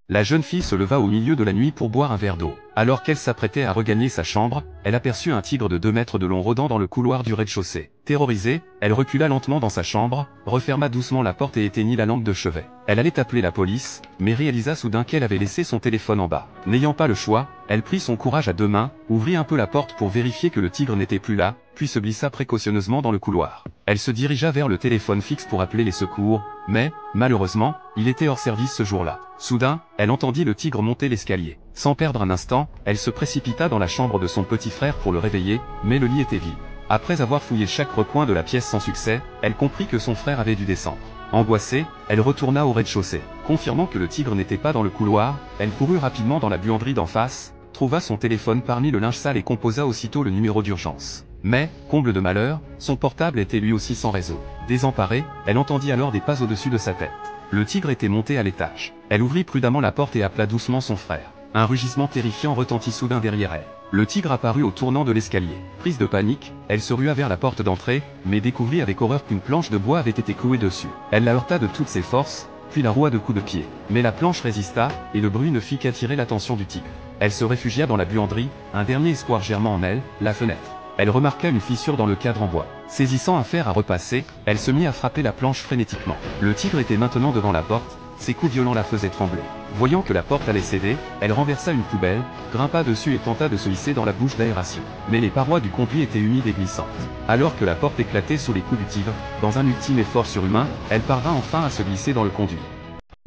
La jeune fille se leva au milieu de la nuit pour boire un verre d'eau. Alors qu'elle s'apprêtait à regagner sa chambre, elle aperçut un tigre de 2 mètres de long rôdant dans le couloir du rez-de-chaussée. Terrorisée, elle recula lentement dans sa chambre, referma doucement la porte et éteignit la lampe de chevet. Elle allait appeler la police, mais réalisa soudain qu'elle avait laissé son téléphone en bas. N'ayant pas le choix, elle prit son courage à 2 mains, ouvrit un peu la porte pour vérifier que le tigre n'était plus là, puis se glissa précautionneusement dans le couloir. Elle se dirigea vers le téléphone fixe pour appeler les secours, mais, malheureusement, il était hors service ce jour-là. Soudain, elle entendit le tigre monter l'escalier. Sans perdre un instant, elle se précipita dans la chambre de son petit frère pour le réveiller, mais le lit était vide. Après avoir fouillé chaque recoin de la pièce sans succès, elle comprit que son frère avait dû descendre. Angoissée, elle retourna au rez-de-chaussée. Confirmant que le tigre n'était pas dans le couloir, elle courut rapidement dans la buanderie d'en face, trouva son téléphone parmi le linge sale et composa aussitôt le numéro d'urgence. Mais, comble de malheur, son portable était lui aussi sans réseau. Désemparée, elle entendit alors des pas au-dessus de sa tête. Le tigre était monté à l'étage. Elle ouvrit prudemment la porte et appela doucement son frère. Un rugissement terrifiant retentit soudain derrière elle. Le tigre apparut au tournant de l'escalier. Prise de panique, elle se rua vers la porte d'entrée, mais découvrit avec horreur qu'une planche de bois avait été clouée dessus. Elle la heurta de toutes ses forces, puis la roua de coups de pied. Mais la planche résista, et le bruit ne fit qu'attirer l'attention du tigre. Elle se réfugia dans la buanderie, un dernier espoir germant en elle, la fenêtre. Elle remarqua une fissure dans le cadre en bois. Saisissant un fer à repasser, elle se mit à frapper la planche frénétiquement. Le tigre était maintenant devant la porte, ses coups violents la faisaient trembler. Voyant que la porte allait céder, elle renversa une poubelle, grimpa dessus et tenta de se hisser dans la bouche d'aération. Mais les parois du conduit étaient humides et glissantes. Alors que la porte éclatait sous les coups du tigre, dans un ultime effort surhumain, elle parvint enfin à se glisser dans le conduit.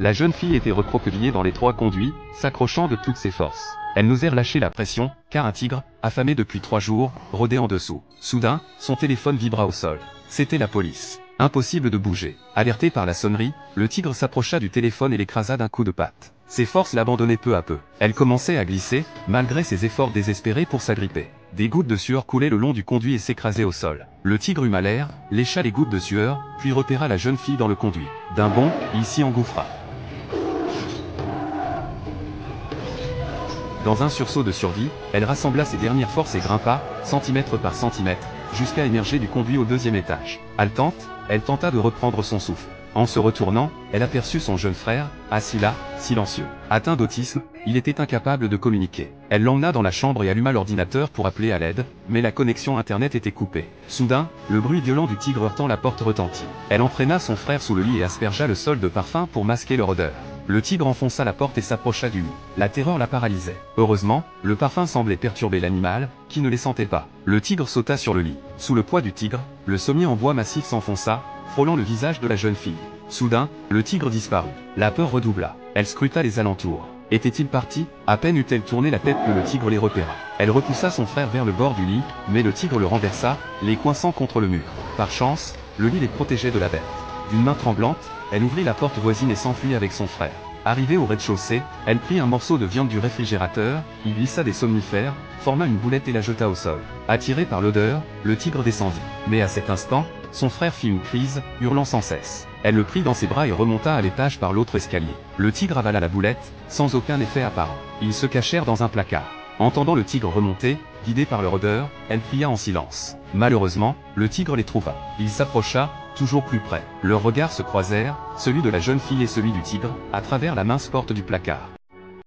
La jeune fille était recroquevillée dans l'étroit conduit, s'accrochant de toutes ses forces. Elle n'osait relâcher la pression, car un tigre, affamé depuis 3 jours, rôdait en dessous. Soudain, son téléphone vibra au sol. C'était la police. Impossible de bouger. Alerté par la sonnerie, le tigre s'approcha du téléphone et l'écrasa d'un coup de patte. Ses forces l'abandonnaient peu à peu. Elle commençait à glisser, malgré ses efforts désespérés pour s'agripper. Des gouttes de sueur coulaient le long du conduit et s'écrasaient au sol. Le tigre huma l'air, lécha les gouttes de sueur, puis repéra la jeune fille dans le conduit. D'un bond, il s'y engouffra. Dans un sursaut de survie, elle rassembla ses dernières forces et grimpa, centimètre par centimètre, jusqu'à émerger du conduit au 2e étage. Haletante, elle tenta de reprendre son souffle. En se retournant, elle aperçut son jeune frère, assis là, silencieux. Atteint d'autisme, il était incapable de communiquer. Elle l'emmena dans la chambre et alluma l'ordinateur pour appeler à l'aide, mais la connexion internet était coupée. Soudain, le bruit violent du tigre heurtant la porte retentit. Elle entraîna son frère sous le lit et aspergea le sol de parfum pour masquer leur odeur. Le tigre enfonça la porte et s'approcha du lit. La terreur la paralysait. Heureusement, le parfum semblait perturber l'animal, qui ne les sentait pas. Le tigre sauta sur le lit. Sous le poids du tigre, le sommier en bois massif s'enfonça, frôlant le visage de la jeune fille. Soudain, le tigre disparut. La peur redoubla. Elle scruta les alentours. Était-il parti? À peine eut-elle tourné la tête que le tigre les repéra. Elle repoussa son frère vers le bord du lit, mais le tigre le renversa, les coinçant contre le mur. Par chance, le lit les protégeait de la bête. D'une main tremblante, elle ouvrit la porte voisine et s'enfuit avec son frère. Arrivée au rez-de-chaussée, elle prit un morceau de viande du réfrigérateur, y glissa des somnifères, forma une boulette et la jeta au sol. Attiré par l'odeur, le tigre descendit. Mais à cet instant, son frère fit une crise, hurlant sans cesse. Elle le prit dans ses bras et remonta à l'étage par l'autre escalier. Le tigre avala la boulette, sans aucun effet apparent. Ils se cachèrent dans un placard. Entendant le tigre remonter, guidé par leur odeur, elle pria en silence. Malheureusement, le tigre les trouva. Il s'approcha, toujours plus près. Leurs regards se croisèrent, celui de la jeune fille et celui du tigre, à travers la mince porte du placard.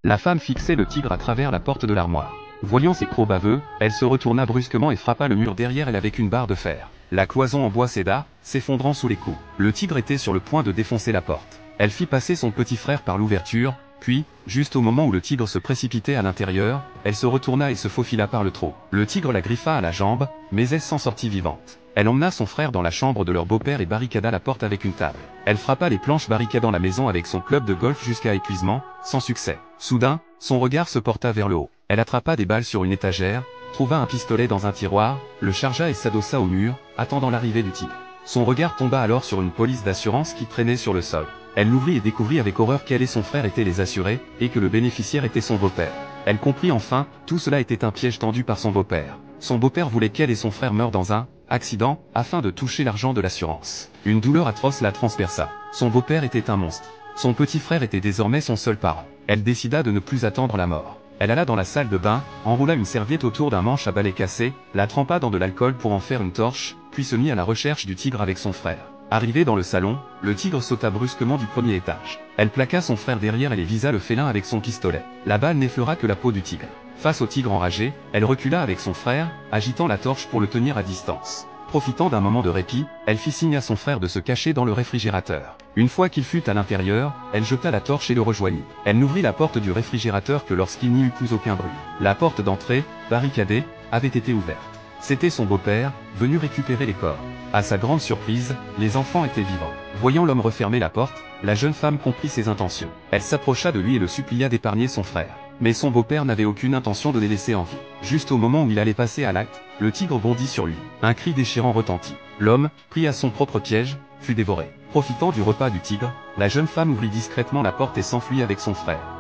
La femme fixait le tigre à travers la porte de l'armoire. Voyant ses crocs baveux, elle se retourna brusquement et frappa le mur derrière elle avec une barre de fer. La cloison en bois céda, s'effondrant sous les coups. Le tigre était sur le point de défoncer la porte. Elle fit passer son petit frère par l'ouverture, puis, juste au moment où le tigre se précipitait à l'intérieur, elle se retourna et se faufila par le trou. Le tigre la griffa à la jambe, mais elle s'en sortit vivante. Elle emmena son frère dans la chambre de leur beau-père et barricada la porte avec une table. Elle frappa les planches barricadant la maison avec son club de golf jusqu'à épuisement, sans succès. Soudain, son regard se porta vers le haut. Elle attrapa des balles sur une étagère, trouva un pistolet dans un tiroir, le chargea et s'adossa au mur, attendant l'arrivée du tigre. Son regard tomba alors sur une police d'assurance qui traînait sur le sol. Elle l'ouvrit et découvrit avec horreur qu'elle et son frère étaient les assurés, et que le bénéficiaire était son beau-père. Elle comprit enfin, tout cela était un piège tendu par son beau-père. Son beau-père voulait qu'elle et son frère meurent dans un accident, afin de toucher l'argent de l'assurance. Une douleur atroce la transperça. Son beau-père était un monstre. Son petit frère était désormais son seul parent. Elle décida de ne plus attendre la mort. Elle alla dans la salle de bain, enroula une serviette autour d'un manche à balai cassé, la trempa dans de l'alcool pour en faire une torche, puis se mit à la recherche du tigre avec son frère. Arrivé dans le salon, le tigre sauta brusquement du premier étage. Elle plaqua son frère derrière et les visa le félin avec son pistolet. La balle n'effleura que la peau du tigre. Face au tigre enragé, elle recula avec son frère, agitant la torche pour le tenir à distance. Profitant d'un moment de répit, elle fit signe à son frère de se cacher dans le réfrigérateur. Une fois qu'il fut à l'intérieur, elle jeta la torche et le rejoignit. Elle n'ouvrit la porte du réfrigérateur que lorsqu'il n'y eut plus aucun bruit. La porte d'entrée, barricadée, avait été ouverte. C'était son beau-père, venu récupérer les corps. À sa grande surprise, les enfants étaient vivants. Voyant l'homme refermer la porte, la jeune femme comprit ses intentions. Elle s'approcha de lui et le supplia d'épargner son frère. Mais son beau-père n'avait aucune intention de les laisser en vie. Juste au moment où il allait passer à l'acte, le tigre bondit sur lui. Un cri déchirant retentit. L'homme, pris à son propre piège, fut dévoré. Profitant du repas du tigre, la jeune femme ouvrit discrètement la porte et s'enfuit avec son frère.